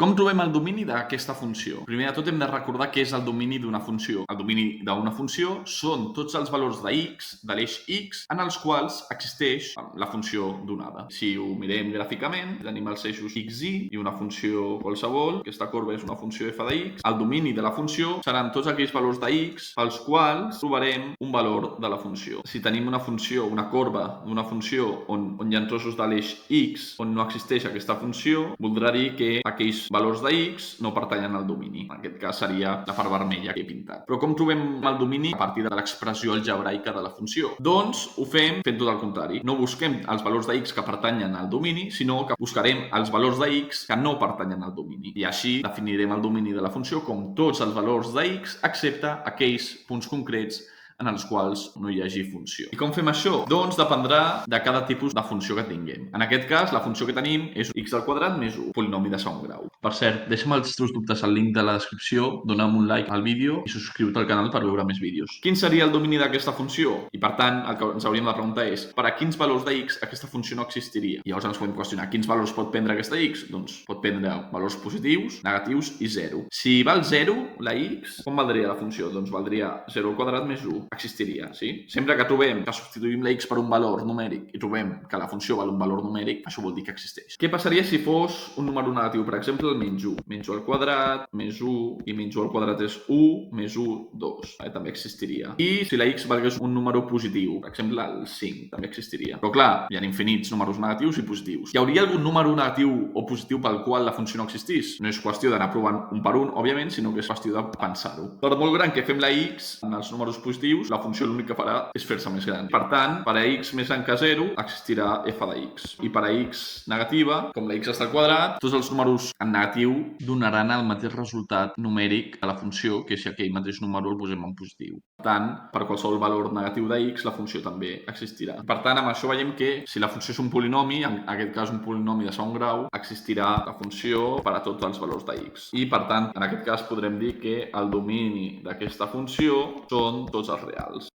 Com trobem el domini d'aquesta funció? Primer de tot hem de recordar què és el domini d'una funció. El domini d'una funció són tots els valors de x, de l'eix x, en els quals existeix la funció donada. Si ho mirem gràficament, tenim els eixos x, y i una funció qualsevol. Aquesta corba és una funció f de x. El domini de la funció seran tots aquells valors de x pels quals trobarem un valor de la funció. Si tenim una funció, una corba d'una funció on hi ha trossos de l'eix x on no existeix aquesta funció, voldrà dir que aquells valors de x no pertanyen al domini. En aquest cas seria la part vermella que he pintat. Però com trobem el domini a partir de l'expressió algebraica de la funció? Doncs ho fem fent tot el contrari. No busquem els valors de x que pertanyen al domini, sinó que buscarem els valors de x que no pertanyen al domini. I així definirem el domini de la funció com tots els valors de x excepte aquells punts concrets en els quals no hi hagi funció. I com fem això? Doncs dependrà de cada tipus de funció que tinguem. En aquest cas, la funció que tenim és x al quadrat més 1, polinomi de segon grau. Per cert, deixa'm els teus dubtes al link de la descripció, dona'm un like al vídeo i subscriu-te al canal per veure més vídeos. Quin seria el domini d'aquesta funció? I per tant, el que ens hauríem de preguntar és per a quins valors de x aquesta funció no existiria? I llavors ens podem qüestionar quins valors pot prendre aquesta x? Doncs pot prendre valors positius, negatius i 0. Si val 0, la x, com valdria la funció? Doncs valdria 0 al quadrat més 1. Existiria, sí? Sempre que trobem que substituïm la x per un valor numèric i trobem que la funció val un valor numèric, això vol dir que existeix. Què passaria si fos un número negatiu? Per exemple, el menys 1. Menys 1 al quadrat, més 1, i menys 1 al quadrat és 1, més 1, 2. També existiria. I si la x valgués un número positiu, per exemple, el 5, també existiria. Però clar, hi ha infinits números negatius i positius. Hi hauria algun número negatiu o positiu pel qual la funció no existís? No és qüestió d'anar provant un per un, òbviament, sinó que és qüestió de pensar-ho. Per molt gran que fem la x en els números positius, la funció l'únic que farà és fer-se més gran. Per tant, per a x més gran que 0 existirà f de x. I per a x negativa, com la x està al quadrat, tots els números en negatiu donaran el mateix resultat numèric a la funció que si aquell mateix número el posem en positiu. Per tant, per qualsevol valor negatiu de x, la funció també existirà. Per tant, amb això veiem que si la funció és un polinomi, en aquest cas un polinomi de segon grau, existirà la funció per a tots els valors de x. I per tant, en aquest cas podrem dir que el domini d'aquesta funció són tots els reals.